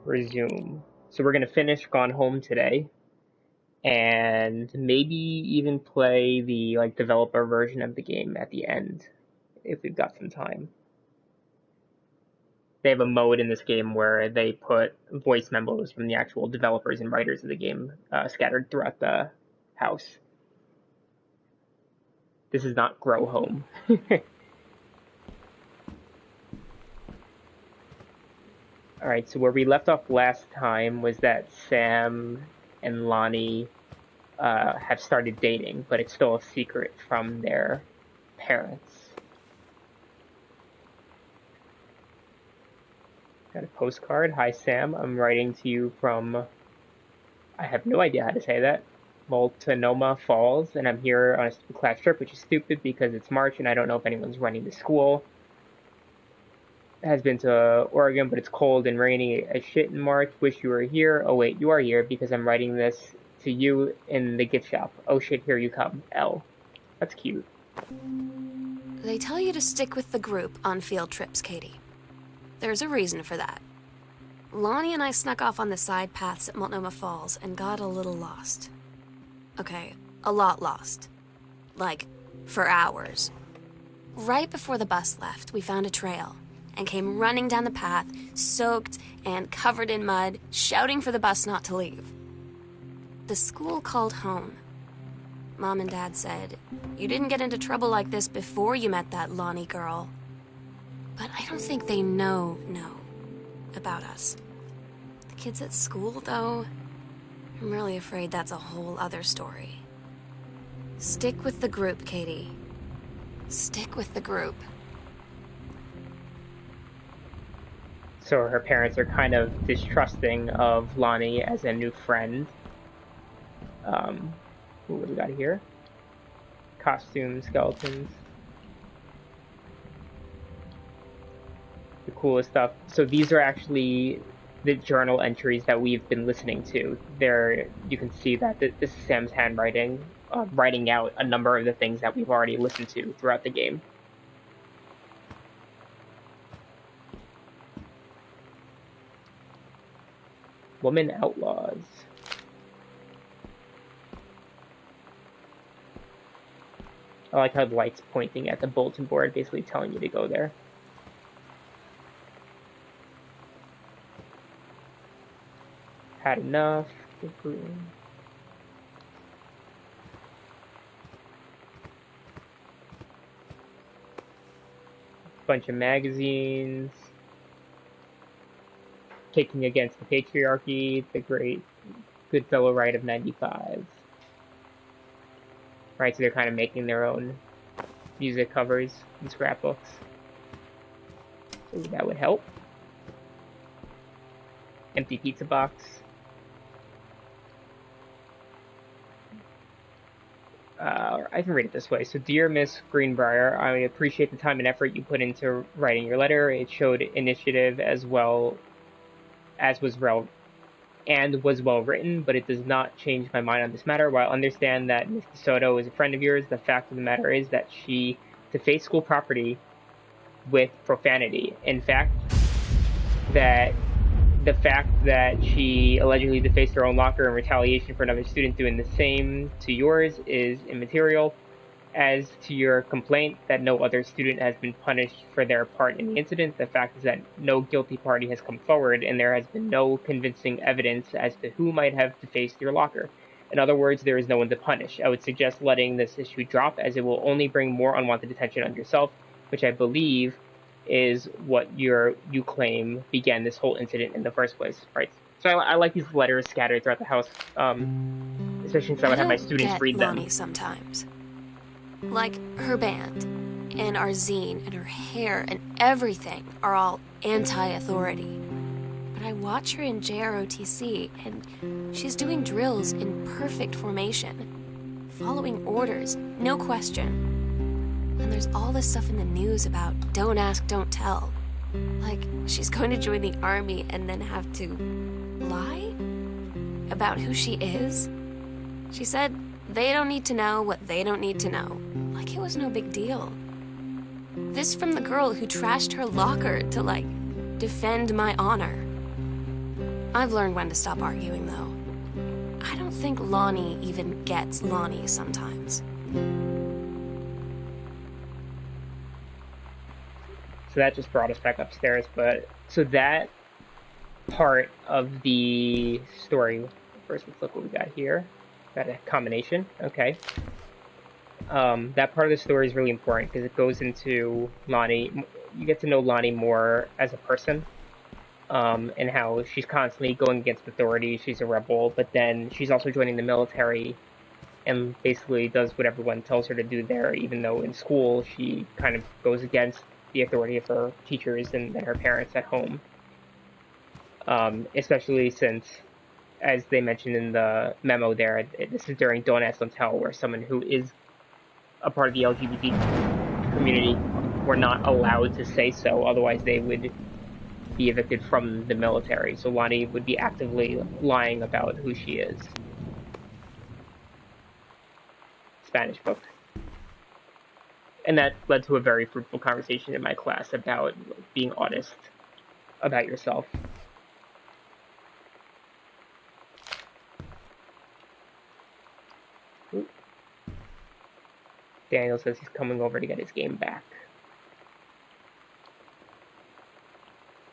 Resume. So we're gonna finish Gone Home today, and maybe even play the developer version of the game at the end if we've got some time. They have a mode in this game where they put voice memos from the actual developers and writers of the game scattered throughout the house. This is not Grow Home. Alright, so where we left off last time was that Sam and Lonnie have started dating, but it's still a secret from their parents. Got a postcard. Hi, Sam. I'm writing to you from, I have no idea how to say that, Multnomah Falls, and I'm here on a class trip, which is stupid because it's March and I don't know if anyone's running the school. Has been to Oregon, but it's cold and rainy as shit in March. Wish you were here. Oh wait, you are here because I'm writing this to you in the gift shop. Oh shit, here you come. L. That's cute. They tell you to stick with the group on field trips, Katie. There's a reason for that. Lonnie and I snuck off on the side paths at Multnomah Falls and got a little lost. Okay, a lot lost. Like, for hours. Right before the bus left, we found a trail and came running down the path, soaked and covered in mud, shouting for the bus not to leave. The school called home. Mom and Dad said, "You didn't get into trouble like this before you met that Lonnie girl." But I don't think they know about us. The kids at school, though, I'm really afraid that's a whole other story. Stick with the group, Katie. Stick with the group. So her parents are kind of distrusting of Lonnie as a new friend. What do we got here? Costumes, skeletons. The coolest stuff. So these are actually the journal entries that we've been listening to. There, you can see that this is Sam's handwriting, writing out a number of the things that we've already listened to throughout the game. Woman Outlaws. I like how the light's pointing at the bulletin board, basically telling you to go there. Had enough. Bunch of magazines. Kicking Against the Patriarchy, The Great Goodfellow Ride of 95. Right, so they're kind of making their own music covers and scrapbooks. So that would help. Empty pizza box. I can read it this way. So, dear Miss Greenbrier, I appreciate the time and effort you put into writing your letter. It showed initiative as well as was well written, but it does not change my mind on this matter. While I understand that Ms. DeSoto is a friend of yours, the fact of the matter is that she defaced school property with profanity. In fact, that the fact that she allegedly defaced her own locker in retaliation for another student doing the same to yours is immaterial. As to your complaint that no other student has been punished for their part in the incident, the fact is that no guilty party has come forward and there has been no convincing evidence as to who might have defaced your locker. In other words, there is no one to punish. I would suggest letting this issue drop, as it will only bring more unwanted attention on yourself, which I believe is what you claim began this whole incident in the first place, right? So I like these letters scattered throughout the house, especially since I would have my students read them. Lonnie sometimes. Like, her band, and our zine, and her hair, and everything are all anti-authority. But I watch her in JROTC, and she's doing drills in perfect formation, following orders, no question. And there's all this stuff in the news about don't ask, don't tell. Like, she's going to join the army and then have to lie about who she is. She said they don't need to know what they don't need to know. Like it was no big deal. This from the girl who trashed her locker to, like, defend my honor. I've learned when to stop arguing, though. I don't think Lonnie even gets Lonnie sometimes. So that just brought us back upstairs, but so that part of the story, first let's look what we got here. Got a combination, okay. That part of the story is really important because it goes into Lonnie. You get to know Lonnie more as a person, and how she's constantly going against authority. She's a rebel, but then she's also joining the military and basically does what everyone tells her to do there, even though in school she kind of goes against the authority of her teachers and her parents at home. Especially since, as they mentioned in the memo there, this is during Don't Ask, Don't Tell, where someone who is a part of the LGBT community were not allowed to say so, otherwise they would be evicted from the military. So Lonnie would be actively lying about who she is. Spanish book. And that led to a very fruitful conversation in my class about being honest about yourself. Ooh. Daniel says he's coming over to get his game back.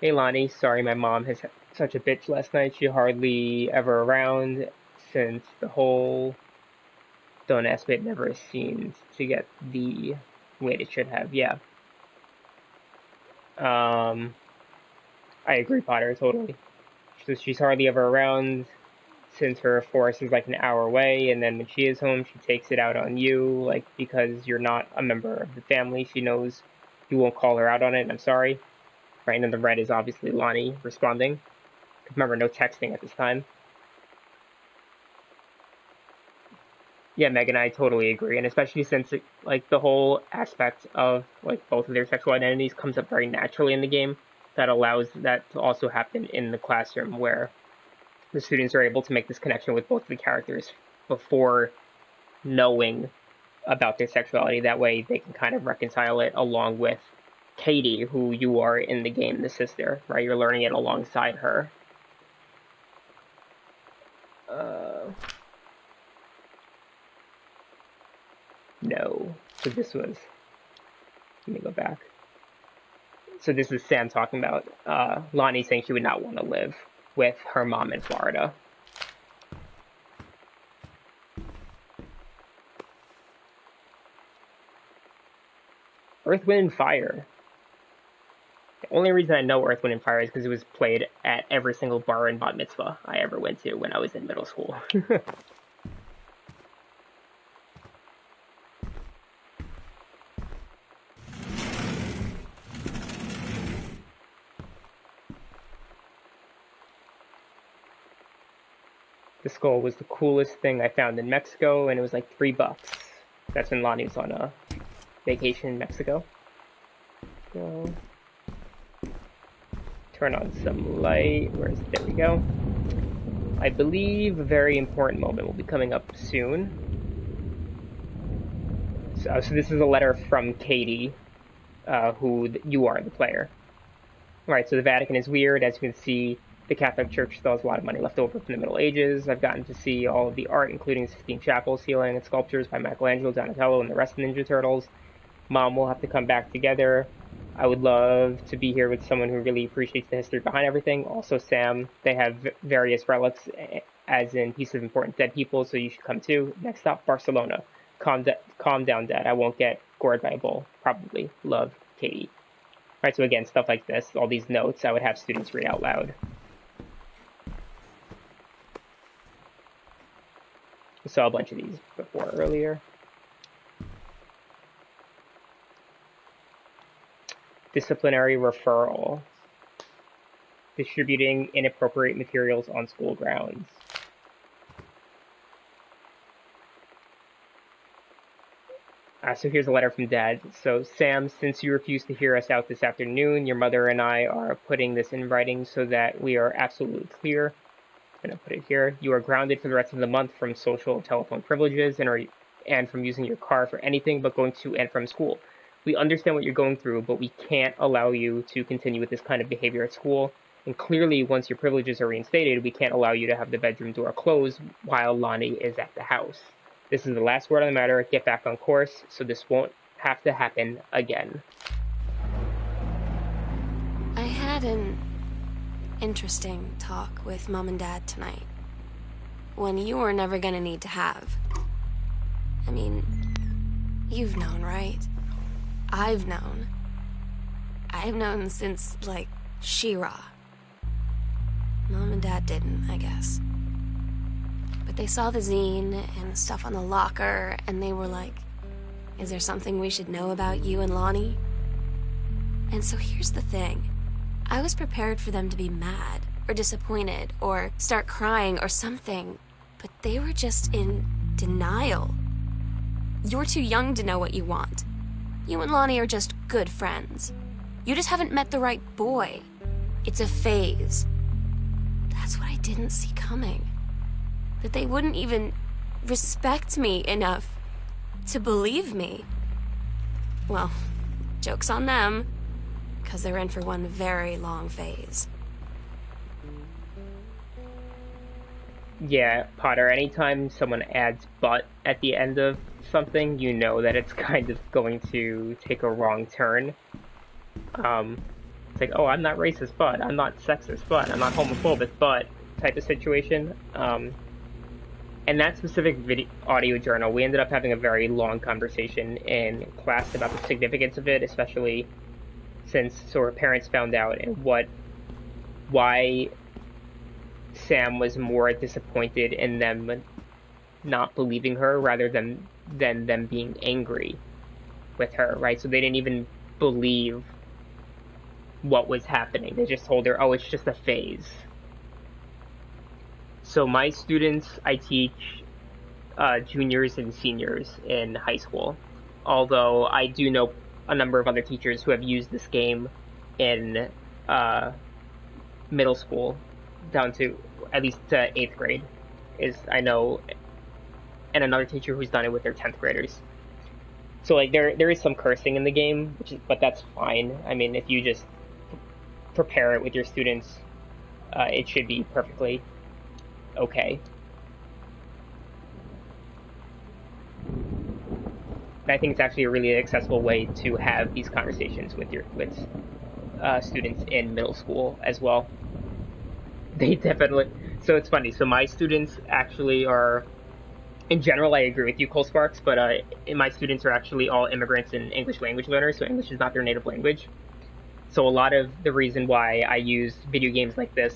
Hey Lonnie, sorry my mom has such a bitch last night. She hardly ever around since the whole Don't Ask bit never seemed to get the weight it should have. Yeah. I agree, Potter, totally. She's hardly ever around since her force is like an hour away, and then when she is home, she takes it out on you, like, because you're not a member of the family. She knows you won't call her out on it, and I'm sorry. Right, and then the red is obviously Lonnie responding. Remember, no texting at this time. Yeah, Megan, I totally agree, and especially since like the whole aspect of like both of their sexual identities comes up very naturally in the game, that allows that to also happen in the classroom, where the students are able to make this connection with both of the characters before knowing about their sexuality. That way, they can kind of reconcile it along with Katie, who you are in the game, the sister, right? You're learning it alongside her. No. So this was... Let me go back. So this is Sam talking about Lonnie saying she would not want to live with her mom in Florida. Earth, Wind, and Fire. The only reason I know Earth, Wind, and Fire is because it was played at every single bar and bat mitzvah I ever went to when I was in middle school. The skull was the coolest thing I found in Mexico, and it was like $3. That's when Lonnie was on a vacation in Mexico. Go. Turn on some light. There we go. I believe a very important moment will be coming up soon. So this is a letter from Katie, who you are, the player. Alright, so the Vatican is weird. As you can see, the Catholic Church still has a lot of money left over from the Middle Ages. I've gotten to see all of the art, including Sistine Chapel ceiling and sculptures by Michelangelo, Donatello, and the rest of the Ninja Turtles. Mom will have to come back together. I would love to be here with someone who really appreciates the history behind everything. Also, Sam, they have various relics, as in pieces of important dead people, so you should come too. Next stop, Barcelona. Calm down, Dad. I won't get gored by a bull. Probably. Love, Katie. Right, so again, stuff like this, all these notes, I would have students read out loud. I saw a bunch of these before earlier. Disciplinary referral. Distributing inappropriate materials on school grounds. So here's a letter from Dad. So, Sam, since you refused to hear us out this afternoon, your mother and I are putting this in writing so that we are absolutely clear. I'm going to put it here. You are grounded for the rest of the month from social and telephone privileges and from using your car for anything but going to and from school. We understand what you're going through, but we can't allow you to continue with this kind of behavior at school. And clearly, once your privileges are reinstated, we can't allow you to have the bedroom door closed while Lonnie is at the house. This is the last word on the matter. Get back on course, so this won't have to happen again. I had an interesting talk with Mom and Dad tonight. One you were never gonna need to have. I mean, you've known, right? I've known. I've known since, like, She-Ra. Mom and Dad didn't, I guess. But they saw the zine and the stuff on the locker, and they were like, is there something we should know about you and Lonnie? And so here's the thing. I was prepared for them to be mad, or disappointed, or start crying, or something. But they were just in denial. You're too young to know what you want. You and Lonnie are just good friends. You just haven't met the right boy. It's a phase. That's what I didn't see coming. That they wouldn't even respect me enough to believe me. Well, joke's on them, because they're in for one very long phase. Yeah, Potter, anytime someone adds but at the end of something, you know that it's kind of going to take a wrong turn. It's like, oh, I'm not racist, but I'm not sexist, but I'm not homophobic, but type of situation. And that specific audio journal, we ended up having a very long conversation in class about the significance of it, especially since her parents found out and why Sam was more disappointed in them not believing her rather than them being angry with her, right? So they didn't even believe what was happening. They just told her, oh, it's just a phase. So my students, I teach juniors and seniors in high school, although I do know a number of other teachers who have used this game in middle school down to at least 8th grade, I know, and another teacher who's done it with their 10th graders. So like there is some cursing in the game, but that's fine. I mean, if you just prepare it with your students, it should be perfectly okay. And I think it's actually a really accessible way to have these conversations with students in middle school as well. They definitely. So it's funny. So my students actually are, in general, I agree with you, Cole Sparks, but my students are actually all immigrants and English language learners, so English is not their native language. So a lot of the reason why I use video games like this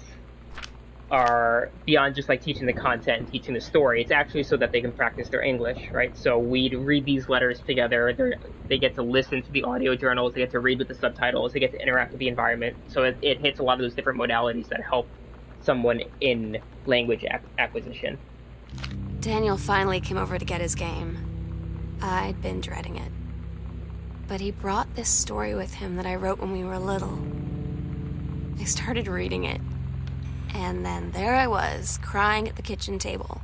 are beyond just like teaching the content and teaching the story. It's actually so that they can practice their English, right? So we read these letters together. They get to listen to the audio journals. They get to read with the subtitles. They get to interact with the environment. So it hits a lot of those different modalities that help someone in language acquisition. Daniel finally came over to get his game. I'd been dreading it. But he brought this story with him that I wrote when we were little. I started reading it, and then there I was, crying at the kitchen table.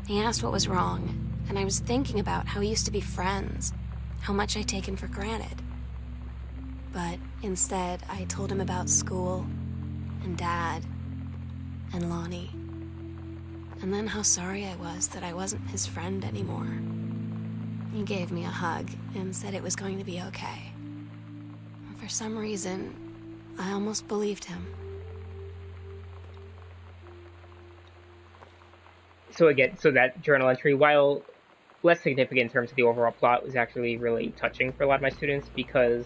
He asked what was wrong, and I was thinking about how we used to be friends, how much I'd taken for granted. But instead, I told him about school, and Dad, and Lonnie. And then how sorry I was that I wasn't his friend anymore. He gave me a hug and said it was going to be okay. And for some reason, I almost believed him. So again, so that journal entry, while less significant in terms of the overall plot, was actually really touching for a lot of my students because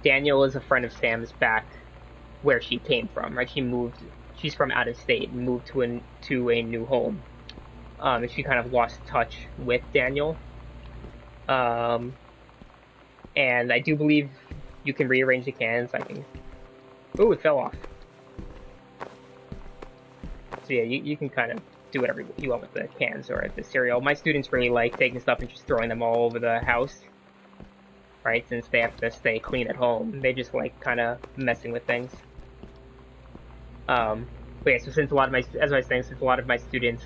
Daniel is a friend of Sam's back where she came from, right? She's from out of state and moved to a new home. And she kind of lost touch with Daniel. And I do believe you can rearrange the cans. Ooh, it fell off. So yeah, you can kind of do whatever you want with the cans or the cereal. My students really like taking stuff and just throwing them all over the house, right? Since they have to stay clean at home, they just like kind of messing with things. But yeah, so since a lot of my students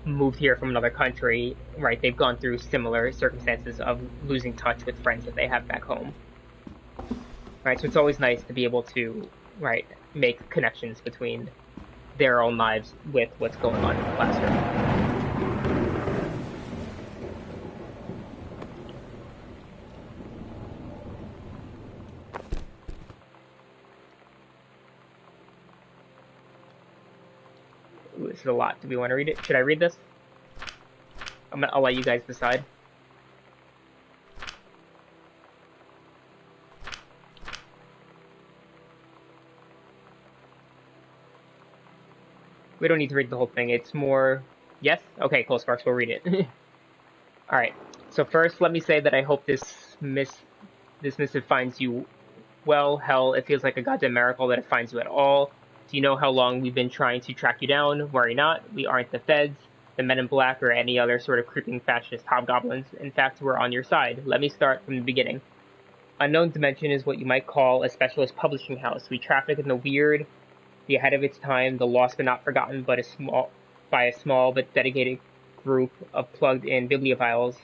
moved here from another country, right, they've gone through similar circumstances of losing touch with friends that they have back home. Right, so it's always nice to be able to right, make connections between their own lives with what's going on in the classroom. Ooh, this is a lot. Do we want to read it? Should I read this? I'll let you guys decide. We don't need to read the whole thing. It's more... Yes? Okay, cool, Sparks. We'll read it. Alright. So first, let me say that I hope this missive finds you well. Hell, it feels like a goddamn miracle that it finds you at all. Do you know how long we've been trying to track you down? Worry not. We aren't the feds, the men in black, or any other sort of creeping fascist hobgoblins. In fact, we're on your side. Let me start from the beginning. Unknown Dimension is what you might call a specialist publishing house. We traffic in the weird, the ahead of its time, the lost but not forgotten, by a small but dedicated group of plugged-in bibliophiles,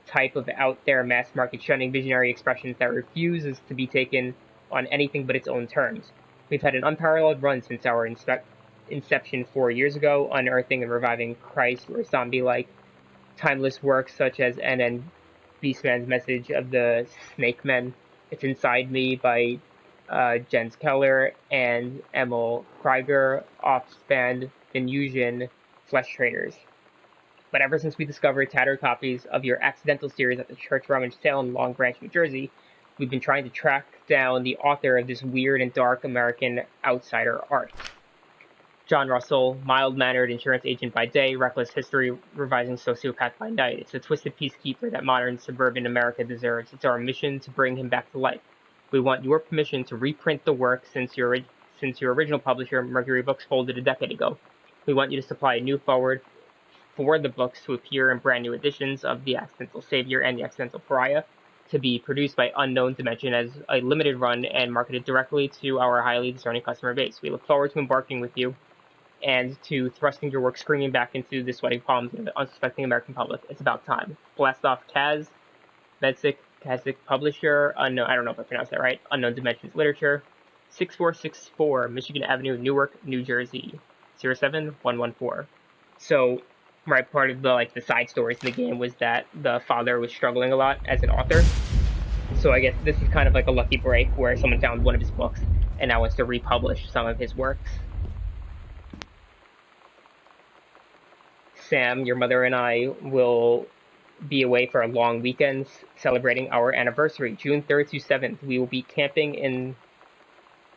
type of out-there mass-market shunning visionary expressions that refuses to be taken on anything but its own terms. We've had an unparalleled run since our inception 4 years ago, unearthing and reviving Christ or zombie-like timeless works such as N.N. Beastman's Message of the Snake Men, It's Inside Me by Jens Keller and Emil Krieger, Offspand, Venusian, Flesh Traders. But ever since we discovered tattered copies of your accidental series at the Church Rummage Sale in Long Branch, New Jersey, we've been trying to track down the author of this weird and dark American outsider art. John Russell, mild-mannered insurance agent by day, reckless history revising sociopath by night. It's a twisted peacekeeper that modern suburban America deserves. It's our mission to bring him back to life. We want your permission to reprint the work since your original publisher, Mercury Books, folded a decade ago. We want you to supply a new forward for the books to appear in brand new editions of The Accidental Savior and The Accidental Pariah, to be produced by Unknown Dimension as a limited run and marketed directly to our highly discerning customer base. We look forward to embarking with you and to thrusting your work screaming back into the sweating palms of the unsuspecting American public. It's about time. Blast off Kaz, Medsic, Kazik Publisher, Unknown, I don't know if I pronounced that right, Unknown Dimensions Literature, 6464 Michigan Avenue, Newark, New Jersey, 07114. So, right, part of the side stories in the game was that the father was struggling a lot as an author. So I guess this is kind of like a lucky break where someone found one of his books and now wants to republish some of his works. Sam, your mother and I will be away for a long weekend celebrating our anniversary, June 3rd to 7th. We will be camping in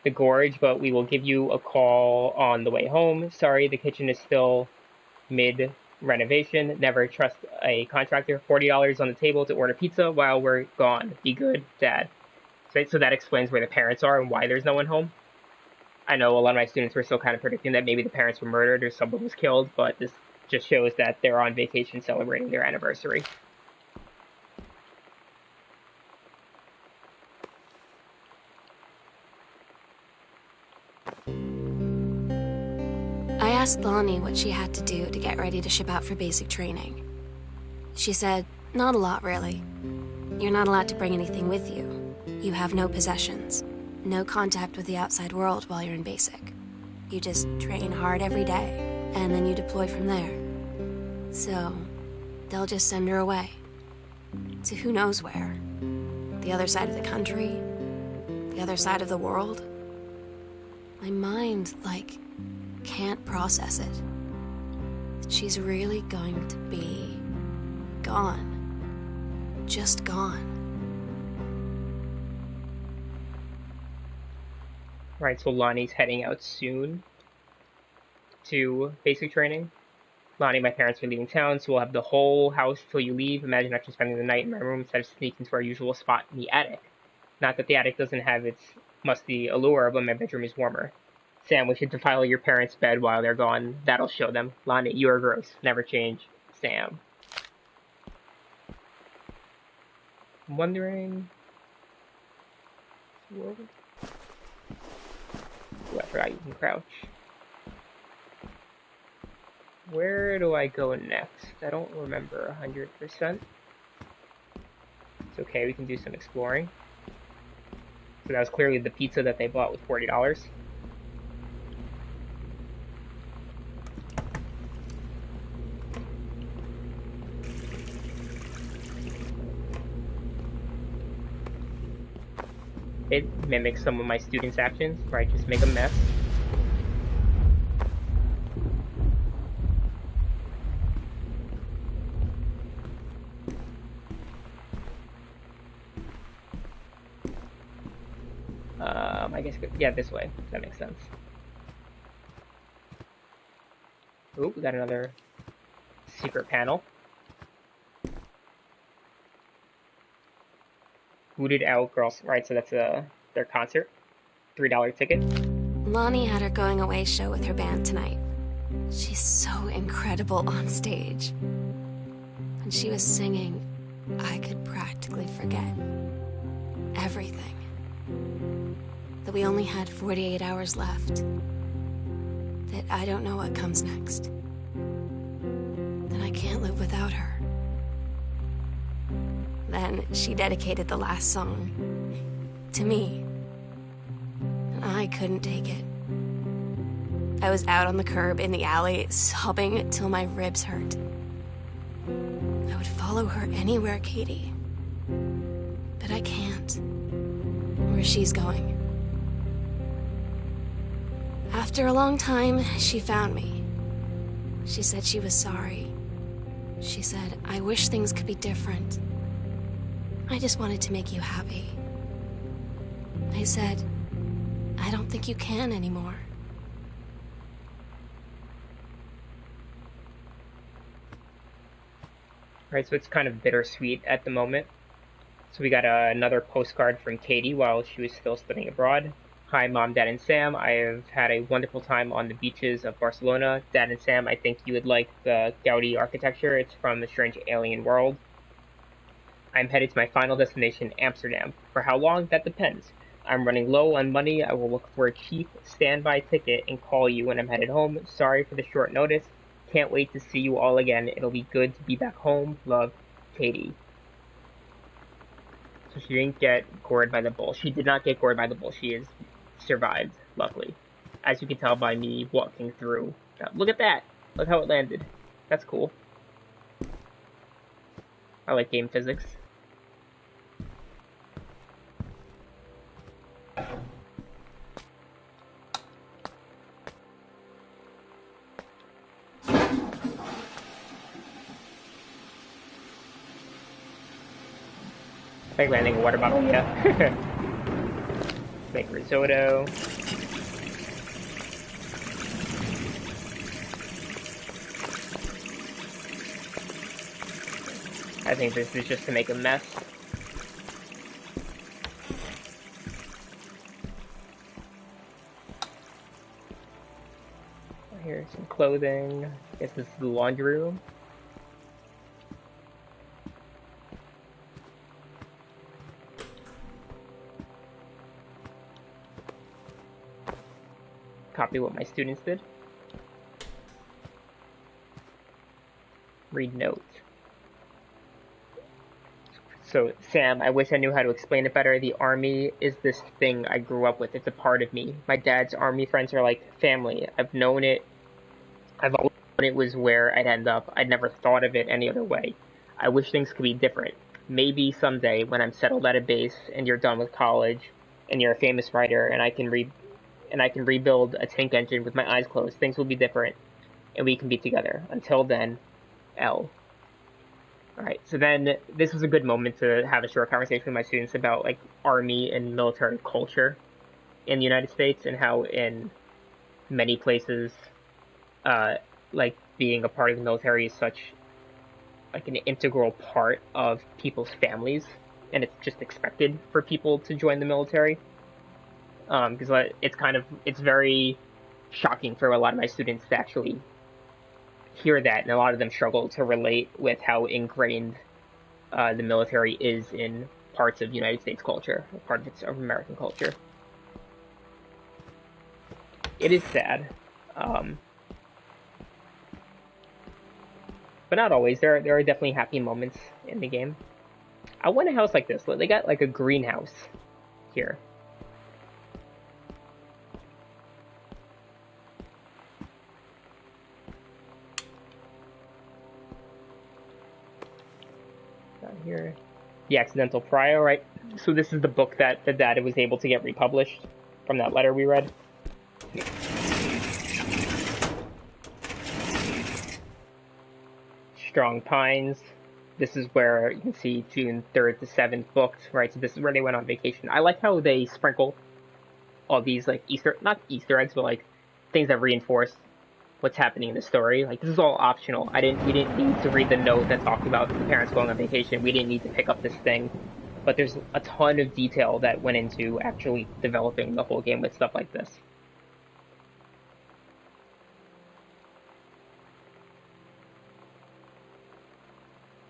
the gorge, but we will give you a call on the way home. Sorry, the kitchen is still mid-renovation. Never trust a contractor. $40 on the table to order pizza while we're gone. Be good, Dad. So that explains where the parents are and why there's no one home. I know a lot of my students were still kind of predicting that maybe the parents were murdered or someone was killed, but this just shows that they're on vacation celebrating their anniversary. I asked Lonnie what she had to do to get ready to ship out for basic training. She said, not a lot, really. You're not allowed to bring anything with you. You have no possessions, no contact with the outside world while you're in basic. You just train hard every day, and then you deploy from there. So, they'll just send her away. To who knows where. The other side of the country. The other side of the world. My mind, can't process it. She's really going to be gone. Just gone. Right, so Lonnie's heading out soon to basic training. Lonnie, my parents are leaving town, so we'll have the whole house till you leave. Imagine actually spending the night in my room instead of sneaking to our usual spot in the attic. Not that the attic doesn't have its musty allure, but my bedroom is warmer. Sam, we should defile your parents' bed while they're gone. That'll show them. Lonnie, you're gross. Never change. Sam. I'm wondering... Ooh, I forgot you can crouch. Where do I go next? I don't remember 100%. It's okay, we can do some exploring. So that was clearly the pizza that they bought with $40. It mimics some of my students' actions, where I just make a mess. I guess, yeah, this way. That makes sense. Ooh, we got another secret panel. Booted Out Girls. Right, so that's their concert. $3 ticket. Lonnie had her going away show with her band tonight. She's so incredible on stage. When she was singing, I could practically forget everything. That we only had 48 hours left. That I don't know what comes next. That I can't live without her. Then she dedicated the last song to me. And I couldn't take it. I was out on the curb in the alley, sobbing till my ribs hurt. I would follow her anywhere, Katie. But I can't. Where she's going. After a long time, she found me. She said she was sorry. She said, I wish things could be different. I just wanted to make you happy. I said, I don't think you can anymore. Right, so it's kind of bittersweet at the moment. So we got another postcard from Katie while she was still studying abroad. Hi, Mom, Dad, and Sam. I have had a wonderful time on the beaches of Barcelona. Dad and Sam, I think you would like the Gaudi architecture. It's from the Strange Alien World. I'm headed to my final destination, Amsterdam. For how long? That depends. I'm running low on money. I will look for a cheap standby ticket and call you when I'm headed home. Sorry for the short notice. Can't wait to see you all again. It'll be good to be back home. Love, Katie. So she didn't get gored by the bull. She did not get gored by the bull. She has survived, luckily. As you can tell by me walking through. Look at that! Look how it landed. That's cool. I like game physics. Like landing a water bottle, yeah. Make risotto. I think this is just to make a mess. Here's some clothing. I guess this is the laundry room. Copy what my students did. Read notes. So, Sam, I wish I knew how to explain it better. The army is this thing I grew up with. It's a part of me. My dad's army friends are like family. I've known it. I've always known it was where I'd end up. I'd never thought of it any other way. I wish things could be different. Maybe someday when I'm settled at a base and you're done with college and you're a famous writer and I can rebuild a tank engine with my eyes closed, things will be different and we can be together. Until then, L. Alright, so then this was a good moment to have a short conversation with my students about like army and military culture in the United States and how in many places like being a part of the military is such like an integral part of people's families, and it's just expected for people to join the military. Because it's very shocking for a lot of my students to actually hear that, and a lot of them struggle to relate with how ingrained the military is in parts of United States culture, part of American culture. It is sad, but not always. There are definitely happy moments in the game. I want a house like this. They got like a greenhouse here. here. The Accidental Prior, right? So this is the book that the dad was able to get republished from that letter we read. Strong Pines. This is where you can see June 3rd to 7th booked, right? So this is where they went on vacation. I like how they sprinkle all these, like, not Easter eggs, but, like, things that reinforce what's happening in the story. Like, this is all optional. We didn't need to read the note that talked about the parents going on vacation. We didn't need to pick up this thing. But there's a ton of detail that went into actually developing the whole game with stuff like this.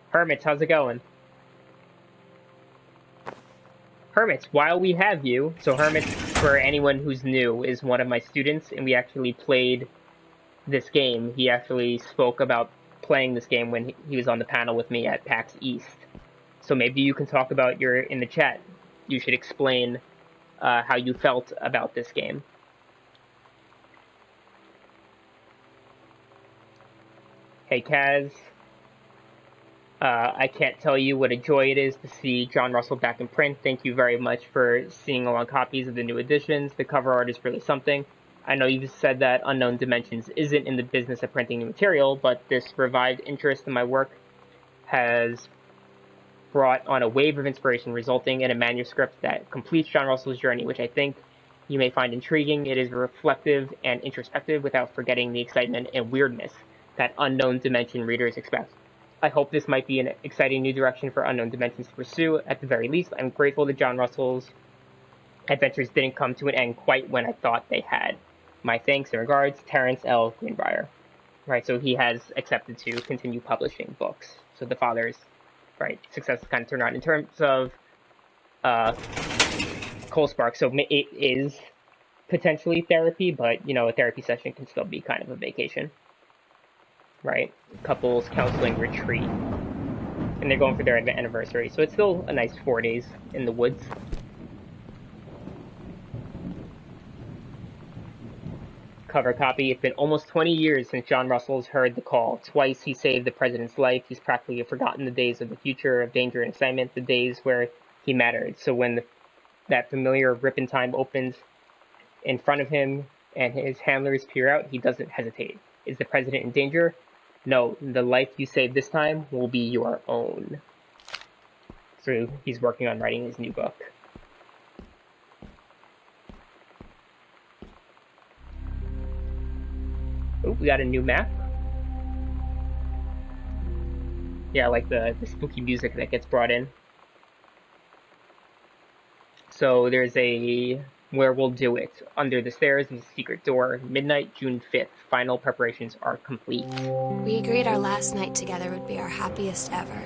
Hermits, how's it going? Hermits, while we have you, so Hermits, for anyone who's new, is one of my students, and we actually played this game. He actually spoke about playing this game when he was on the panel with me at PAX East. So maybe you can talk about in the chat. You should explain how you felt about this game. Hey, Kaz. I can't tell you what a joy it is to see John Russell back in print. Thank you very much for seeing along copies of the new editions. The cover art is really something. I know you've said that Unknown Dimensions isn't in the business of printing new material, but this revived interest in my work has brought on a wave of inspiration, resulting in a manuscript that completes John Russell's journey, which I think you may find intriguing. It is reflective and introspective without forgetting the excitement and weirdness that Unknown Dimension readers expect. I hope this might be an exciting new direction for Unknown Dimensions to pursue. At the very least, I'm grateful that John Russell's adventures didn't come to an end quite when I thought they had. My thanks and regards, Terrence L. Greenbrier. Right, so he has accepted to continue publishing books. So the father's success has kind of turned around. In terms of Coalspark, so it is potentially therapy, but, a therapy session can still be kind of a vacation. Right? Couples counseling retreat. And they're going for their anniversary, so it's still a nice 4 days in the woods. Cover copy. It's been almost 20 years since John Russell's heard the call. Twice he saved the president's life. He's practically forgotten the days of the future, of danger and excitement, the days where he mattered. So when that familiar rip in time opens in front of him and his handlers peer out, he doesn't hesitate. Is the president in danger? No, the life you save this time will be your own. So he's working on writing his new book. Oh, we got a new map. Yeah, I like the spooky music that gets brought in. So there's where we'll do it. Under the stairs is a secret door. Midnight, June 5th. Final preparations are complete. We agreed our last night together would be our happiest ever.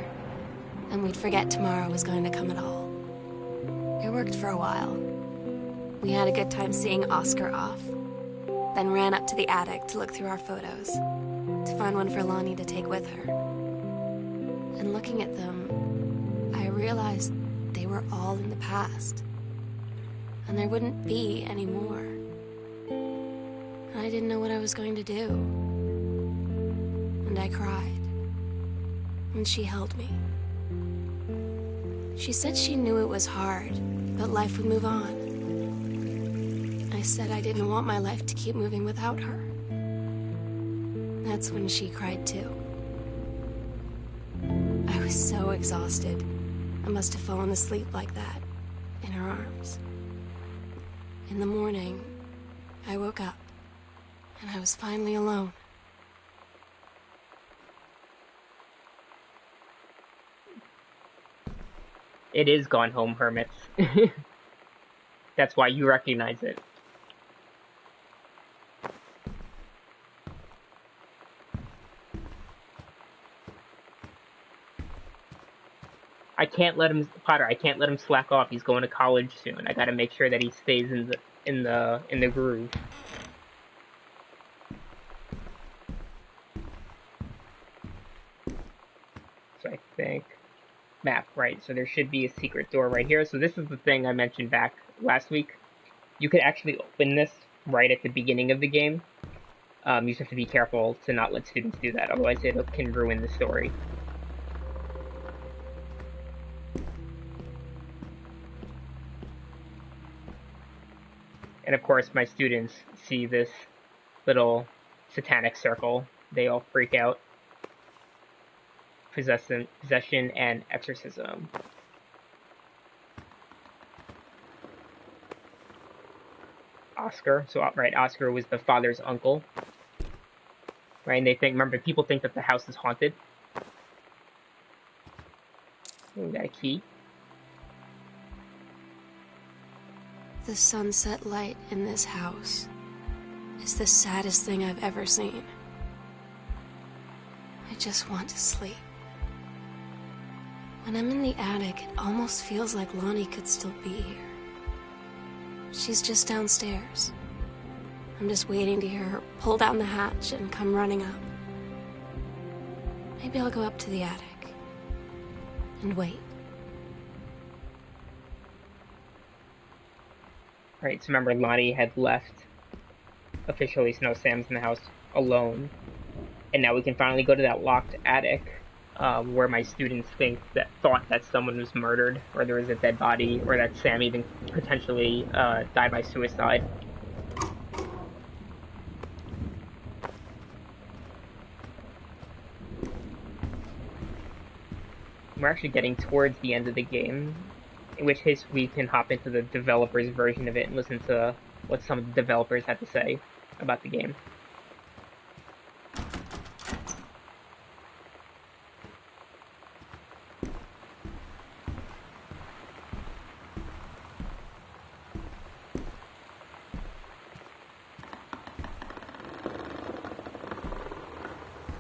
And we'd forget tomorrow was going to come at all. It worked for a while. We had a good time seeing Oscar off. Then ran up to the attic to look through our photos. To find one for Lonnie to take with her. And looking at them, I realized they were all in the past. And there wouldn't be any more. And I didn't know what I was going to do. And I cried. And she held me. She said she knew it was hard, but life would move on. I said I didn't want my life to keep moving without her. That's when she cried too. I was so exhausted. I must have fallen asleep like that, in her arms. In the morning, I woke up, and I was finally alone. It is Gone Home, Hermits. That's why you recognize it. I can't let him, Potter. I can't let him slack off. He's going to college soon. I got to make sure that he stays in the groove. So I think map, right? So there should be a secret door right here. So this is the thing I mentioned back last week. You could actually open this right at the beginning of the game. You just have to be careful to not let students do that, otherwise it can ruin the story. And of course, my students see this little satanic circle. They all freak out. Possession and exorcism. Oscar. So, right, Oscar was the father's uncle. Right, and they think, remember, people think that the house is haunted. We got a key. The sunset light in this house is the saddest thing I've ever seen. I just want to sleep. When I'm in the attic, it almost feels like Lonnie could still be here. She's just downstairs. I'm just waiting to hear her pull down the hatch and come running up. Maybe I'll go up to the attic and wait. Right, so remember, Lonnie had left officially, so now Sam's in the house alone. And now we can finally go to that locked attic where my students thought that someone was murdered, or there was a dead body, or that Sam even potentially died by suicide. We're actually getting towards the end of the game, in which case we can hop into the developer's version of it and listen to what some of the developers had to say about the game.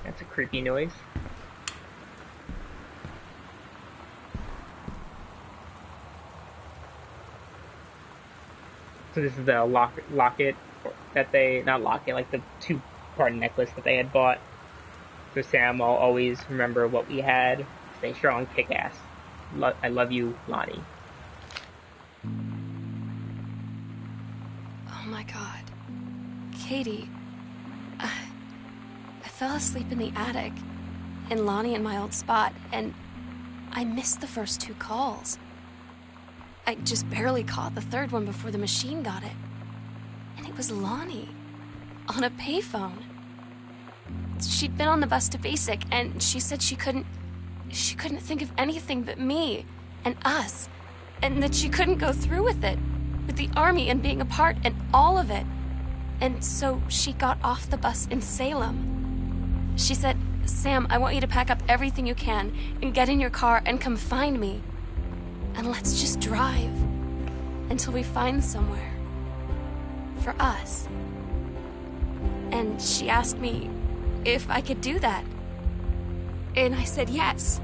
That's a creepy noise. So this is the locket that they, not locket, like the two-part necklace that they had bought. So Sam, I'll always remember what we had. Stay strong, kick ass. I love you, Lonnie. Oh my god. Katie, I fell asleep in the attic, in Lonnie in my old spot, and I missed the first 2 calls. I just barely caught the third one before the machine got it. And it was Lonnie, on a payphone. She'd been on the bus to Basic, and she said she couldn't think of anything but me and us, and that she couldn't go through with it, with the army and being a part and all of it. And so she got off the bus in Salem. She said, "Sam, I want you to pack up everything you can and get in your car and come find me. And let's just drive until we find somewhere for us." And she asked me if I could do that. And I said yes.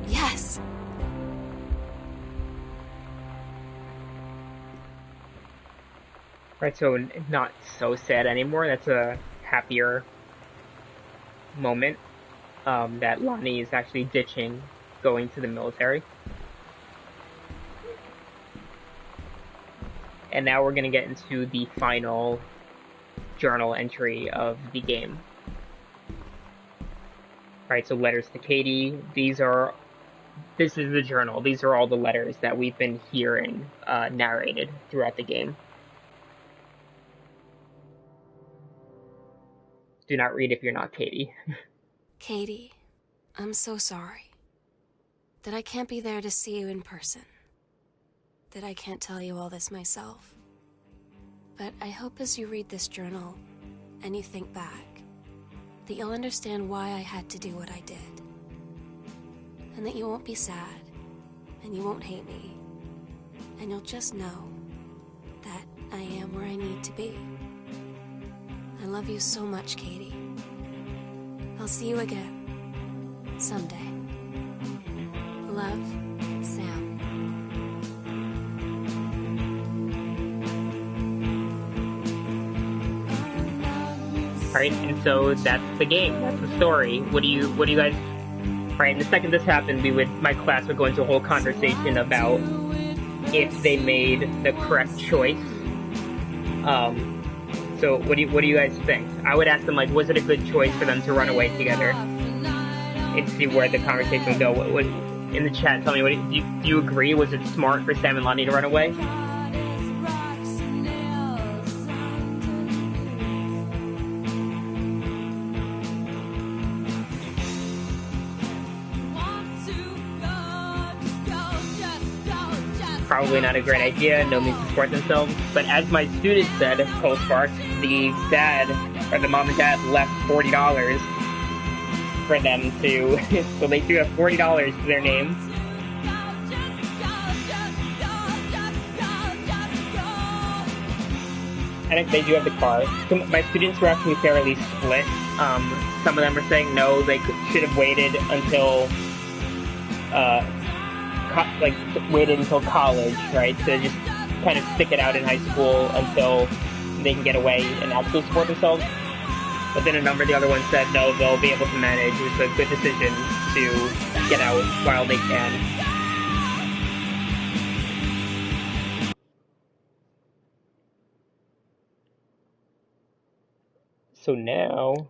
Yes. Right, so not so sad anymore. That's a happier moment that Lonnie is actually ditching going to the military. And now we're going to get into the final journal entry of the game. Alright, so letters to Katie. This is the journal. These are all the letters that we've been hearing narrated throughout the game. Do not read if you're not Katie. Katie, I'm so sorry that I can't be there to see you in person, that I can't tell you all this myself. But I hope as you read this journal and you think back, that you'll understand why I had to do what I did. And that you won't be sad, and you won't hate me, and you'll just know that I am where I need to be. I love you so much, Katie. I'll see you again someday. Love, Sam. Alright, and so that's the game. That's the story. What do you guys... Alright, and the second this happened, my class would go into a whole conversation about if they made the correct choice. So what do you guys think? I would ask them, like, was it a good choice for them to run away together? And see where the conversation would go. What in the chat, tell me, do you agree? Was it smart for Sam and Lonnie to run away? probably not a great idea. No means to support themselves. But as my student said, Cole Sparks, the mom and dad left $40 for them to, so they do have $40 to their names. And they do have the car. So my students were actually fairly split. Some of them were saying no, they should have waited until, waited until college, right? To just kind of stick it out in high school until they can get away and actually support themselves. But then a number of the other ones said no, they'll be able to manage. It was a good decision to get out while they can. So now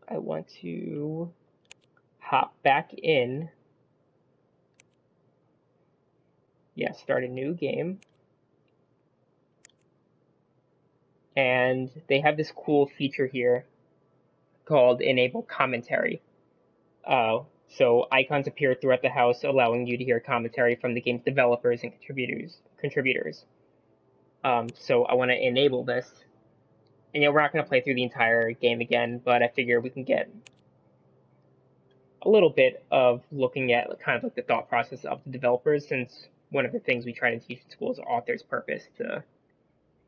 I want to hop back in. Yeah, start a new game. And they have this cool feature here called Enable Commentary. So icons appear throughout the house, allowing you to hear commentary from the game's developers and contributors. So I want to enable this. And we're not going to play through the entire game again, but I figure we can get a little bit of looking at kind of like the thought process of the developers, since one of the things we try to teach in school is author's purpose, to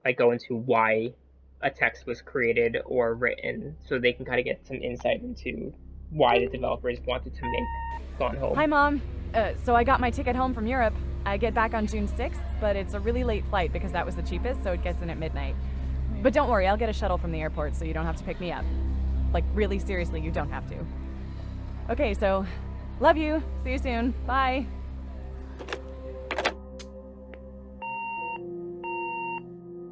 like go into why a text was created or written, so they can kind of get some insight into why the developers wanted to make Gone Home. Hi, Mom. So I got my ticket home from Europe. I get back on June 6th, but it's a really late flight because that was the cheapest, so it gets in at midnight. But don't worry, I'll get a shuttle from the airport so you don't have to pick me up. Like, really, seriously, you don't have to. Okay, so, love you. See you soon. Bye.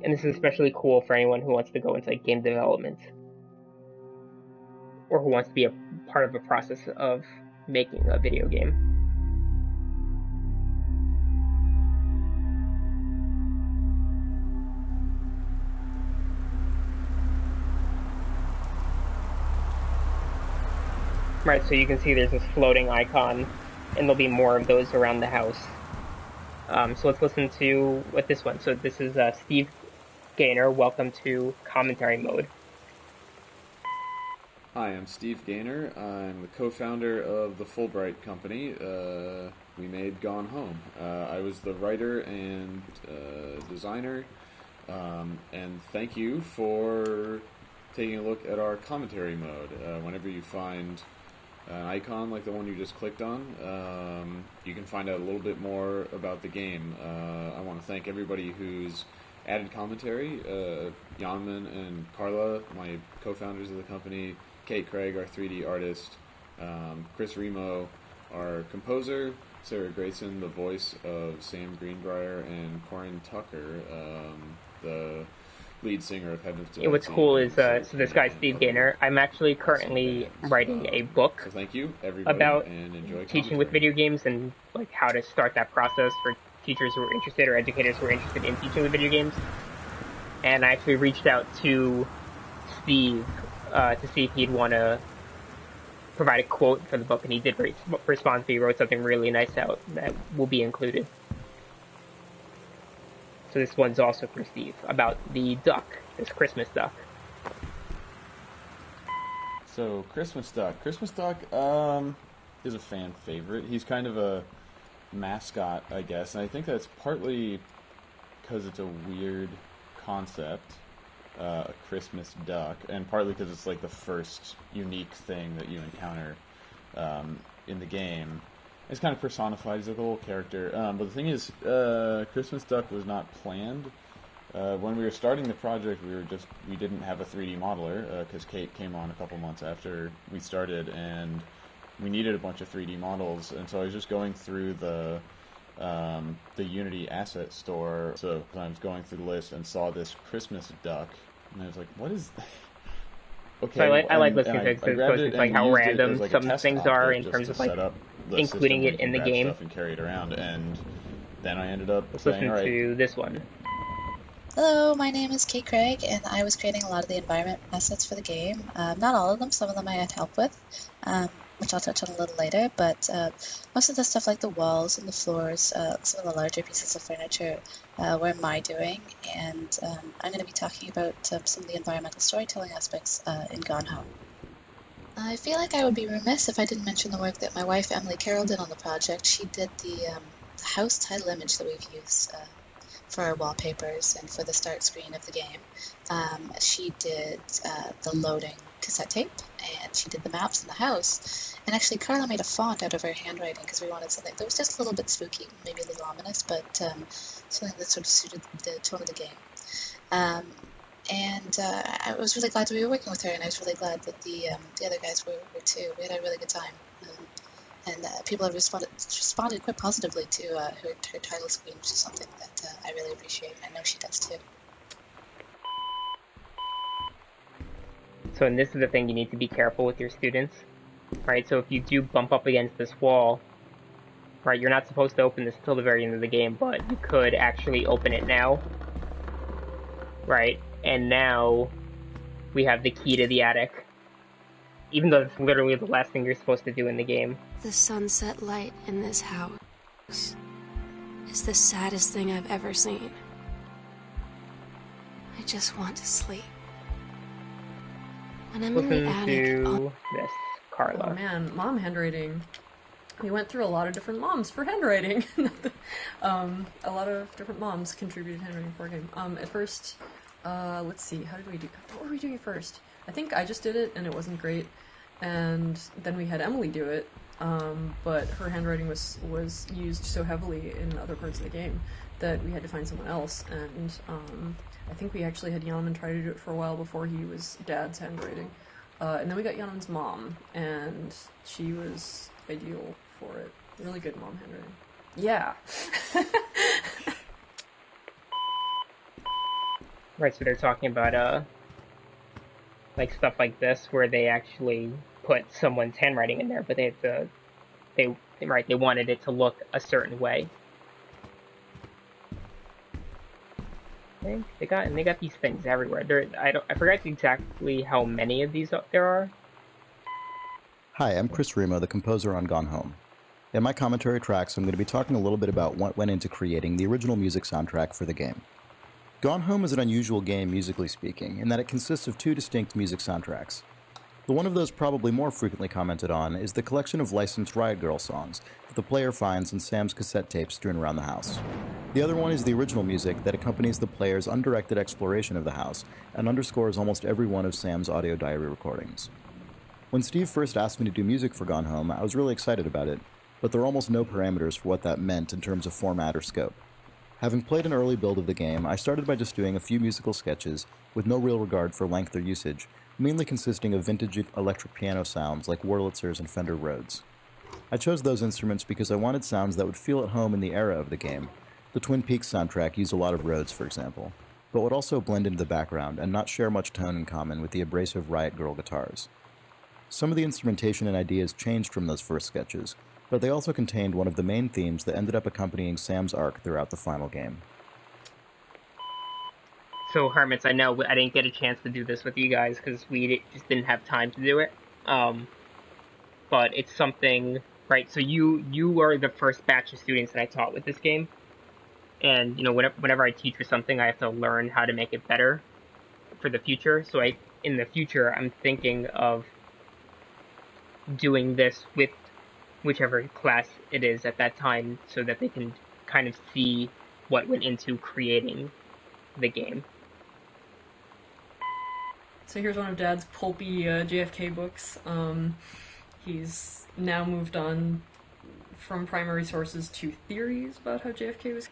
And this is especially cool for anyone who wants to go into like game development, or who wants to be a part of a process of making a video game. Right, so you can see there's this floating icon, and there'll be more of those around the house. So let's listen to what this one. So this is Steve Gaynor. Welcome to commentary mode. Hi, I'm Steve Gaynor. I'm the co-founder of the Fulbright Company. We made Gone Home. I was the writer and designer, and thank you for taking a look at our commentary mode. Whenever you find an icon like the one you just clicked on, you can find out a little bit more about the game. I want to thank everybody who's added commentary. Janman and Carla, my co-founders of the company, Kate Craig, our 3D artist, Chris Remo, our composer, Sarah Grayson, the voice of Sam Greenbrier, and Corinne Tucker, the lead singer of Heaven's Delight. What's cool is, so this guy, Steve Gaynor, I'm actually currently writing a book so thank you, everybody, about and enjoy teaching with video games and like how to start that process for teachers who are interested or educators who are interested in teaching with video games. And I actually reached out to Steve to see if he'd want to provide a quote for the book, and he did respond to me. He wrote something really nice out that will be included. So this one's also from Steve, about the duck, this Christmas duck. So, Christmas Duck. Christmas Duck is a fan favorite. He's kind of a mascot, I guess, and I think that's partly because it's a weird concept, a Christmas duck, and partly because it's like the first unique thing that you encounter in the game. It's kind of personified. He's like a little character. But the thing is, Christmas Duck was not planned. When we were starting the project, we didn't have a 3D modeler because Kate came on a couple months after we started, and we needed a bunch of 3D models. And so I was just going through the Unity asset store. So I was going through the list and saw this Christmas duck, and I was like, "What is that?" Okay, so I like listening to it, like how random like some things are in terms of like including it in the game. Stuff and carry it around, and then I ended up Let's listen to this one. Hello, my name is Kate Craig, and I was creating a lot of the environment assets for the game. Not all of them, some of them I had help with. which I'll touch on a little later, but most of the stuff like the walls and the floors, some of the larger pieces of furniture were my doing, and I'm going to be talking about some of the environmental storytelling aspects in Gone Home. I feel like I would be remiss if I didn't mention the work that my wife Emily Carroll did on the project. She did the house title image that we've used for our wallpapers and for the start screen of the game. She did the loading cassette tape, and she did the maps in the house. And actually, Carla made a font out of her handwriting because we wanted something that was just a little bit spooky, maybe a little ominous, but something that sort of suited the tone of the game. And I was really glad to be working with her, and I was really glad that the other guys were too. We had a really good time. And people have responded quite positively to her title screen, which is something that I really appreciate, and I know she does too. So, and this is the thing, you need to be careful with your students, right? So if you do bump up against this wall, right, you're not supposed to open this until the very end of the game, but you could actually open it now, right? And now we have the key to the attic, even though it's literally the last thing you're supposed to do in the game. The sunset light in this house is the saddest thing I've ever seen. I just want to sleep. When I'm in the Listen attic, to this, Carla. Oh man, mom handwriting. We went through a lot of different moms for handwriting. A lot of different moms contributed handwriting for our game. At first, let's see, how did we do? What were we doing first? I think I just did it, and it wasn't great. And then we had Emily do it, but her handwriting was used so heavily in other parts of the game that we had to find someone else. And I think we actually had Yanaman try to do it for a while before he was Dad's handwriting. And then we got Yanaman's mom, and she was ideal for it. Really good mom handwriting. Yeah. Right, so they're talking about, like, stuff like this, where they actually put someone's handwriting in there, but they wanted it to look a certain way. They got these things everywhere. I forgot exactly how many of these there are. Hi, I'm Chris Remo, the composer on Gone Home. In my commentary tracks, I'm going to be talking a little bit about what went into creating the original music soundtrack for the game. Gone Home is an unusual game, musically speaking, in that it consists of two distinct music soundtracks. The one of those probably more frequently commented on is the collection of licensed Riot Grrrl songs that the player finds in Sam's cassette tapes strewn around the house. The other one is the original music that accompanies the player's undirected exploration of the house and underscores almost every one of Sam's audio diary recordings. When Steve first asked me to do music for Gone Home, I was really excited about it, but there are almost no parameters for what that meant in terms of format or scope. Having played an early build of the game, I started by just doing a few musical sketches with no real regard for length or usage, mainly consisting of vintage electric piano sounds like Wurlitzers and Fender Rhodes. I chose those instruments because I wanted sounds that would feel at home in the era of the game. The Twin Peaks soundtrack used a lot of Rhodes, for example, but would also blend into the background and not share much tone in common with the abrasive Riot Grrrl guitars. Some of the instrumentation and ideas changed from those first sketches, but they also contained one of the main themes that ended up accompanying Sam's arc throughout the final game. So, Hermits, I know I didn't get a chance to do this with you guys because we just didn't have time to do it. But it's something, right? So you are the first batch of students that I taught with this game, and whenever I teach for something, I have to learn how to make it better for the future. So in the future, I'm thinking of doing this with whichever class it is at that time, so that they can kind of see what went into creating the game. So here's one of Dad's pulpy JFK books. He's now moved on from primary sources to theories about how JFK was.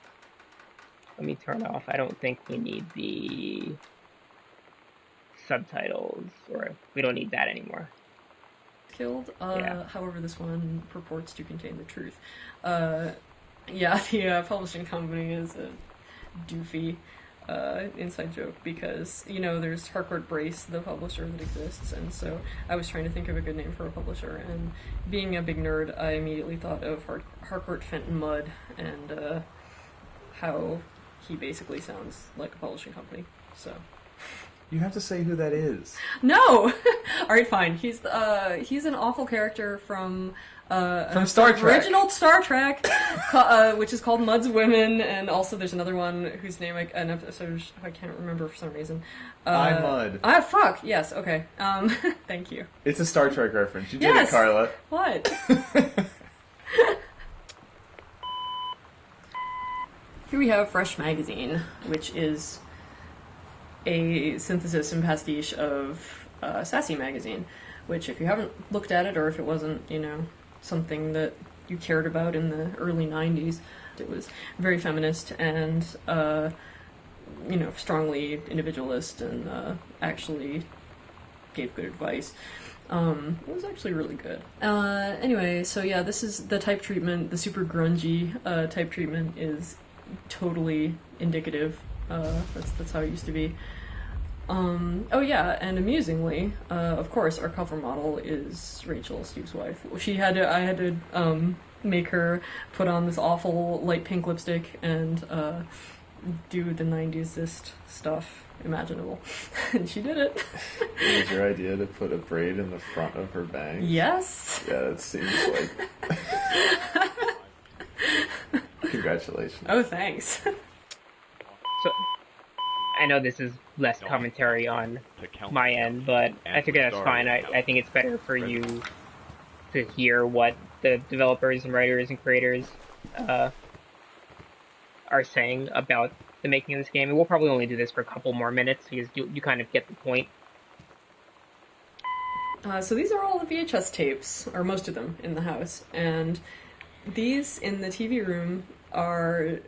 Let me turn off. I don't think we need the subtitles, or we don't need that anymore. Killed. Yeah. However, this one purports to contain the truth. The publishing company is a doofy inside joke because, there's Harcourt Brace, the publisher that exists, and so I was trying to think of a good name for a publisher, and being a big nerd, I immediately thought of Harcourt Fenton Mudd, and how he basically sounds like a publishing company, so You have to say who that is. No! Alright, fine. He's an awful character from Star Trek. Original Star Trek, which is called Mud's Women, and also there's another one whose name an episode I can't remember for some reason. I'm Mud. Fuck, yes, okay. Thank you. It's a Star Trek reference. You did Yes. it, Carla. What? Here we have Fresh Magazine, which is a synthesis and pastiche of Sassy Magazine, which if you haven't looked at it, or if it wasn't, something that you cared about in the early 90s, it was very feminist and, strongly individualist and actually gave good advice. It was actually really good. Anyway, so yeah, this is the type treatment, the super grungy type treatment is totally indicative. That's how it used to be. Oh yeah, and amusingly, of course, our cover model is Rachel, Steve's wife. I had to make her put on this awful light pink lipstick and do the 90s-ist stuff imaginable. And she did it. It was your idea to put a braid in the front of her bangs? Yes. Yeah, it seems like... Congratulations. Oh, thanks. So, I know this is less commentary on my end, but I figure that's fine. I think it's better for you to hear what the developers and writers and creators are saying about the making of this game. And we'll probably only do this for a couple more minutes because you kind of get the point. So these are all the VHS tapes, or most of them, in the house. And these in the TV room are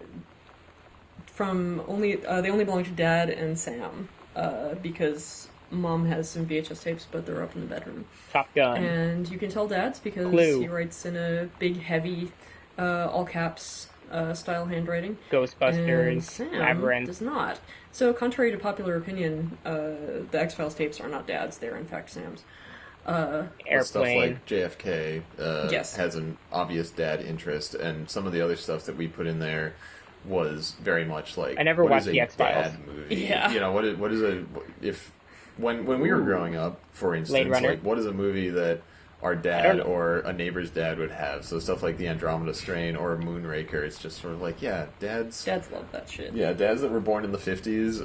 from they only belong to Dad and Sam, because Mom has some VHS tapes, but they're up in the bedroom. Top Gun. And you can tell Dad's because Clue. he writes in a big, heavy, all caps style handwriting. Ghostbusters, And Sam Labyrinth. does not. So, contrary to popular opinion, the X-Files tapes are not Dad's; they're in fact Sam's. Stuff Airplane. like JFK Yes. has an obvious dad interest, and some of the other stuff that we put in there was very much like, I never what watched is the a X-Files. dad movie? Yeah. What is a if when we were growing up, for Blade instance, Runner. like what is a movie that our don't dad know. or a neighbor's dad would have? So stuff like the Andromeda Strain or Moonraker, it's just sort of like, yeah, dads Dads love that shit. yeah, dads that were born in the 50s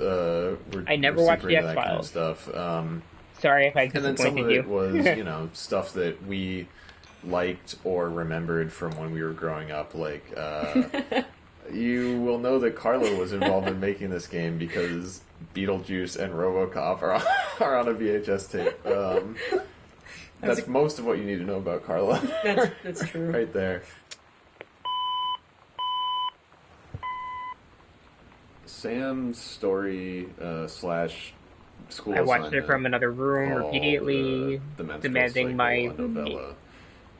were I never were watched super the into that kind of X-Files. stuff. Sorry if I And then some disappointed of you. it was, stuff that we liked or remembered from when we were growing up. Like, you will know that Carla was involved in making this game because Beetlejuice and RoboCop are on a VHS tape. That's most of what you need to know about Carla. That's true. Right there. Sam's story slash school I watched it assignment from another room called, repeatedly, The Menstrual demanding Cycle, my a novella,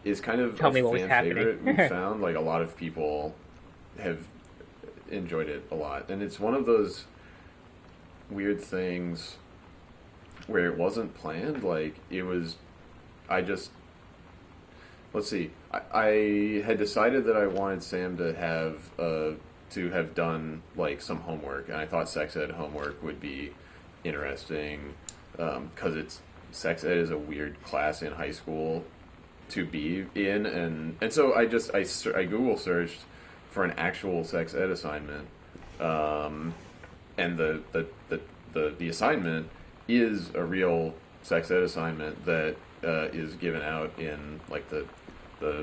is kind of Tell a me what was fan happening. favorite. We found like a lot of people have enjoyed it a lot, and it's one of those weird things where it wasn't planned. Like it was, let's see. I had decided that I wanted Sam to have done like some homework, and I thought sex ed homework would be interesting because sex ed is a weird class in high school to be in, and so I Google searched for an actual sex ed assignment, and the assignment is a real sex ed assignment that is given out in like the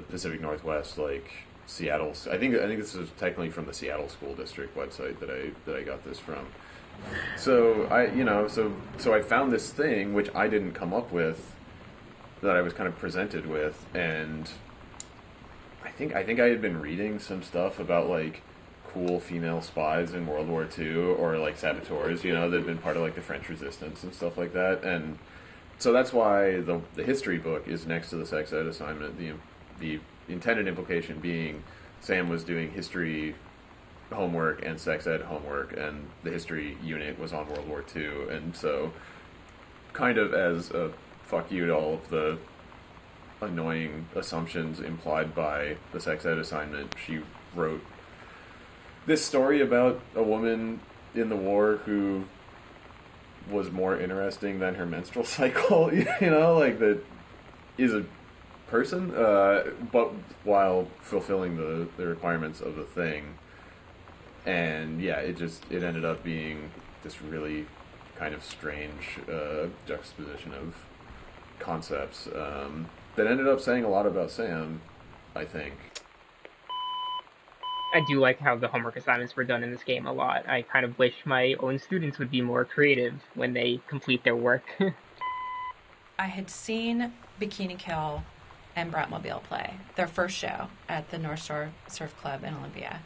Pacific Northwest, like Seattle. I think this is technically from the Seattle School District website that I got this from. So I found this thing which I didn't come up with, that I was kind of presented with, and I think I had been reading some stuff about like cool female spies in World War II, or like saboteurs, that had been part of like the French Resistance and stuff like that, and so that's why the history book is next to the sex ed assignment. The intended implication being Sam was doing history homework and sex ed homework, and the history unit was on World War II, and so kind of as a fuck you to all of the annoying assumptions implied by the sex ed assignment, she wrote this story about a woman in the war who was more interesting than her menstrual cycle. You know, like that is a person, but while fulfilling the requirements of the thing. And yeah, it ended up being this really kind of strange juxtaposition of concepts that ended up saying a lot about Sam, I think. I do like how the homework assignments were done in this game a lot. I kind of wish my own students would be more creative when they complete their work. I had seen Bikini Kill and Bratmobile play their first show at the North Shore Surf Club in Olympia.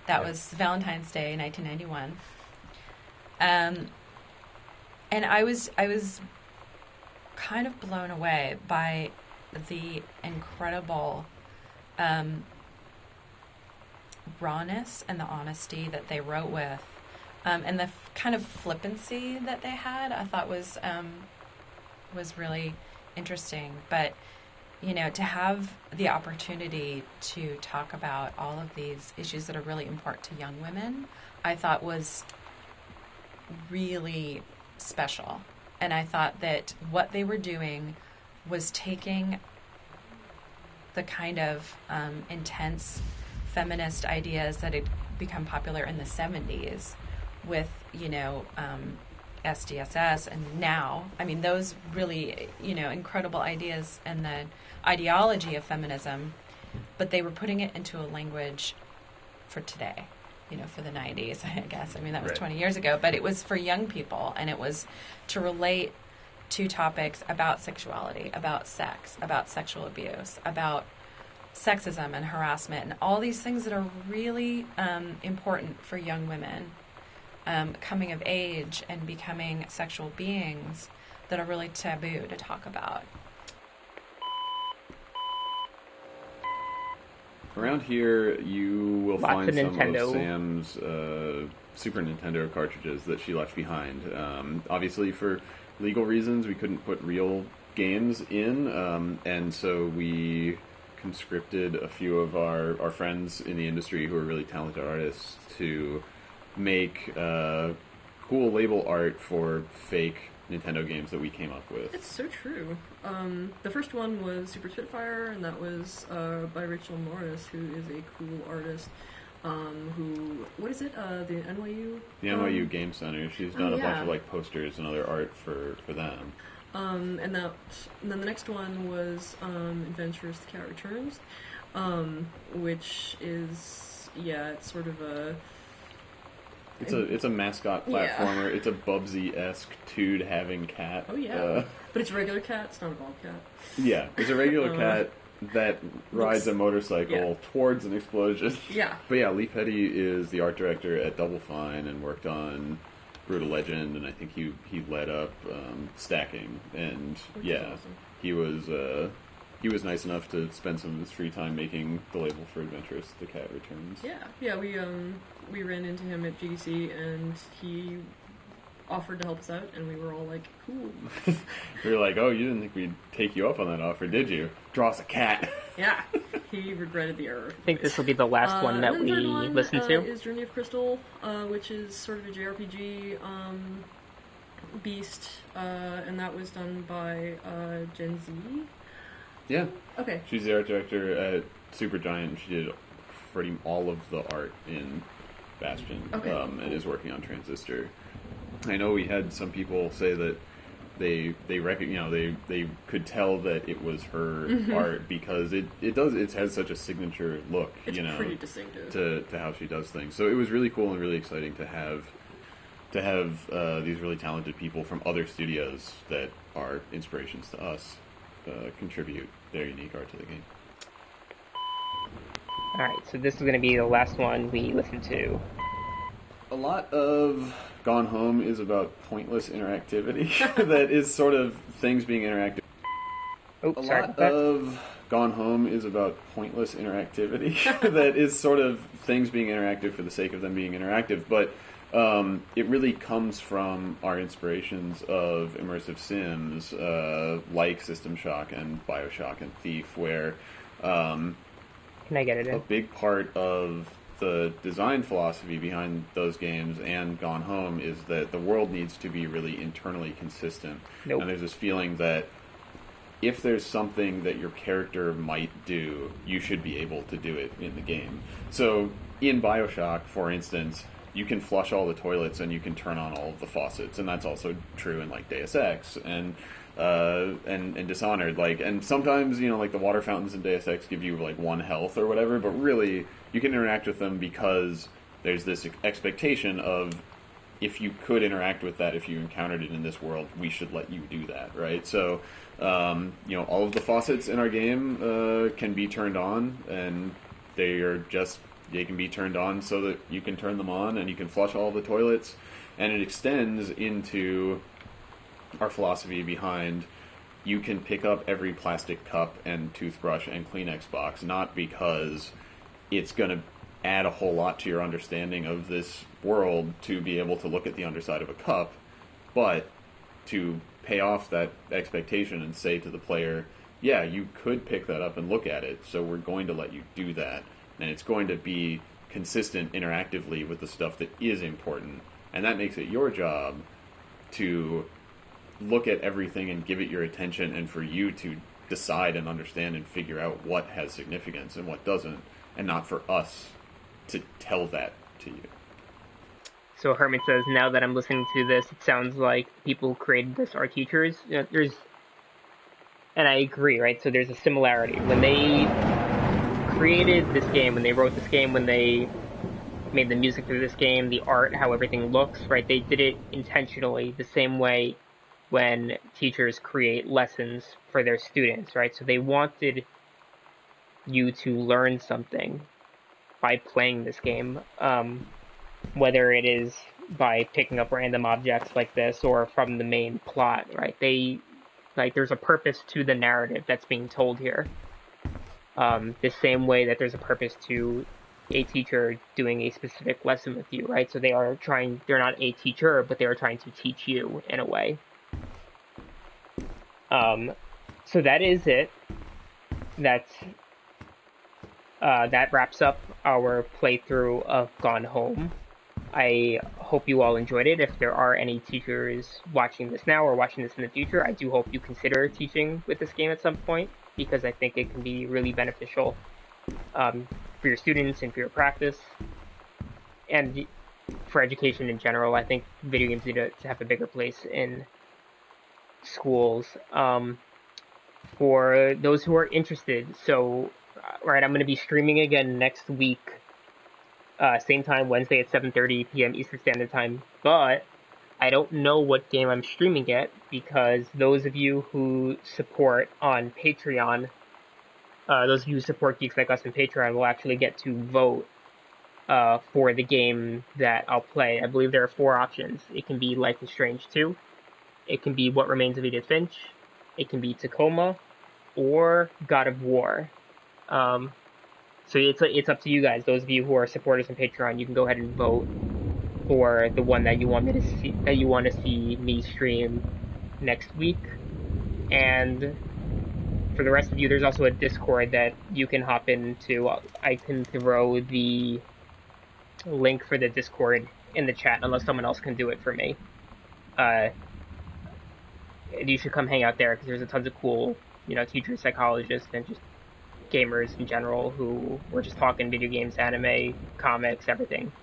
That was Valentine's Day, 1991. And I was kind of blown away by the incredible rawness and the honesty that they wrote with, and the kind of flippancy that they had. I thought was really interesting. But you know, to have the opportunity to talk about all of these issues that are really important to young women, I thought was really special. And I thought that what they were doing was taking the kind of intense feminist ideas that had become popular in the 70s with, you know, SDSS, and now, I mean, those really, you know, incredible ideas and the ideology of feminism, but they were putting it into a language for today, you know, for the 90s, I guess. I mean, that was 20 years ago, but it was for young people, and it was to relate to topics about sexuality, about sex, about sexual abuse, about sexism and harassment, and all these things that are really important for young women. Coming of age and becoming sexual beings that are really taboo to talk about. Around here, you will find some Nintendo. of Sam's Super Nintendo cartridges that she left behind. Obviously, for legal reasons, we couldn't put real games in, and so we conscripted a few of our friends in the industry who are really talented artists to make cool label art for fake Nintendo games that we came up with. It's so true. The first one was Super Spitfire, and that was by Rachel Morris, who is a cool artist. What is it? The NYU? The NYU Game Center. She's done a bunch of like posters and other art for them. And then the next one was Adventures: The Cat Returns, which is it's sort of a It's a mascot platformer. It's a Bubsy-esque toad having cat. Oh yeah, but it's a regular cat. It's not a bald cat. Yeah, it's a regular cat that rides a motorcycle towards an explosion. Yeah. But yeah, Lee Petty is the art director at Double Fine and worked on Brutal Legend, and I think he led up Stacking. And awesome. he was nice enough to spend some of his free time making the label for Adventures: The Cat Returns. Yeah. We ran into him at GDC, and he offered to help us out, and we were all like, cool. We were like, oh, you didn't think we'd take you up on that offer, did you? Draw us a cat. Yeah. He regretted the error. I think this will be the last one that we listen to. Is Journey of Crystal, which is sort of a JRPG beast, and that was done by Gen Z. Yeah. Okay. She's the art director at Supergiant. She did pretty all of the art in Bastion, and is working on Transistor. I know we had some people say that they could tell that it was her art because it has such a signature look, it's pretty distinctive to how she does things. So it was really cool and really exciting to have these really talented people from other studios that are inspirations to us contribute their unique art to the game. Alright, so this is going to be the last one we listen to. A lot of Gone Home is about pointless interactivity that is sort of things being interactive. Oh, A sorry lot about that. of Gone Home is about pointless interactivity that is sort of things being interactive for the sake of them being interactive, but it really comes from our inspirations of immersive sims like System Shock and Bioshock and Thief, where Can I get it a in? big part of the design philosophy behind those games and Gone Home is that the world needs to be really internally consistent. Nope. And there's this feeling that if there's something that your character might do, you should be able to do it in the game. So in BioShock, for instance, you can flush all the toilets and you can turn on all of the faucets, and that's also true in like Deus Ex and Dishonored. Like, and sometimes, you know, like the water fountains in Deus Ex give you like 1 health or whatever, but really you can interact with them because there's this expectation of, if you could interact with that, if you encountered it in this world, we should let you do that, right? So, you know, all of the faucets in our game can be turned on, and they can be turned on so that you can turn them on, and you can flush all the toilets, and it extends into our philosophy behind you can pick up every plastic cup and toothbrush and Kleenex box, not because it's going to add a whole lot to your understanding of this world to be able to look at the underside of a cup, but to pay off that expectation and say to the player, yeah, you could pick that up and look at it, so we're going to let you do that, and it's going to be consistent interactively with the stuff that is important, and that makes it your job to look at everything and give it your attention, and for you to decide and understand and figure out what has significance and what doesn't, and not for us to tell that to you. So Hermit says, now that I'm listening to this, it sounds like people who created this are teachers. You know, and I agree, right? So there's a similarity. When they created this game, when they wrote this game, when they made the music for this game, the art, how everything looks, right? They did it intentionally the same way when teachers create lessons for their students, right? So they wanted you to learn something by playing this game, whether it is by picking up random objects like this or from the main plot, right? There's a purpose to the narrative that's being told here. The same way that there's a purpose to a teacher doing a specific lesson with you, right? So they're not a teacher, but they are trying to teach you in a way. So that is it. That wraps up our playthrough of Gone Home. I hope you all enjoyed it. If there are any teachers watching this now or watching this in the future, I do hope you consider teaching with this game at some point, because I think it can be really beneficial for your students and for your practice, and for education in general. I think video games need to have a bigger place in schools. For those who are interested, so right, I'm going to be streaming again next week, same time, Wednesday at 7:30 p.m. Eastern Standard Time, but I don't know what game I'm streaming yet, because those of you who support on Patreon, those of you who support Geeks Like Us on Patreon will actually get to vote for the game that I'll play. I believe there are 4 options. It can be Life is Strange 2, it can be What Remains of Edith Finch, it can be Tacoma, or God of War. So it's up to you guys. Those of you who are supporters on Patreon, you can go ahead and vote for the one that you want to see me stream next week. And for the rest of you, there's also a Discord that you can hop into. I can throw the link for the Discord in the chat, unless someone else can do it for me. You should come hang out there, because there's a tons of cool, teachers, psychologists, and just gamers in general who were just talking video games, anime, comics, everything.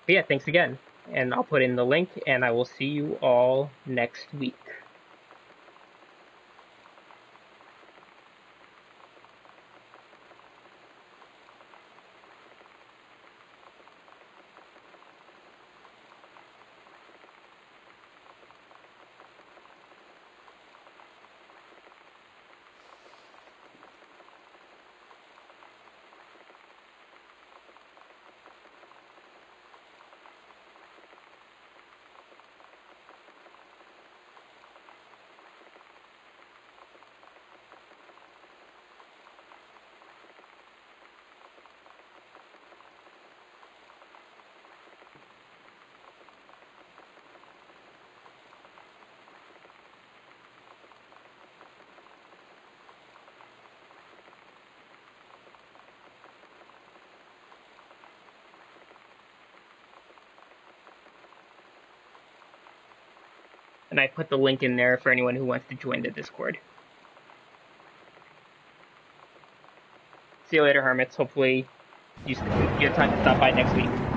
But yeah, thanks again. And I'll put in the link, and I will see you all next week. and I put the link in there for anyone who wants to join the Discord. See you later, Hermits. Hopefully you have time to stop by next week.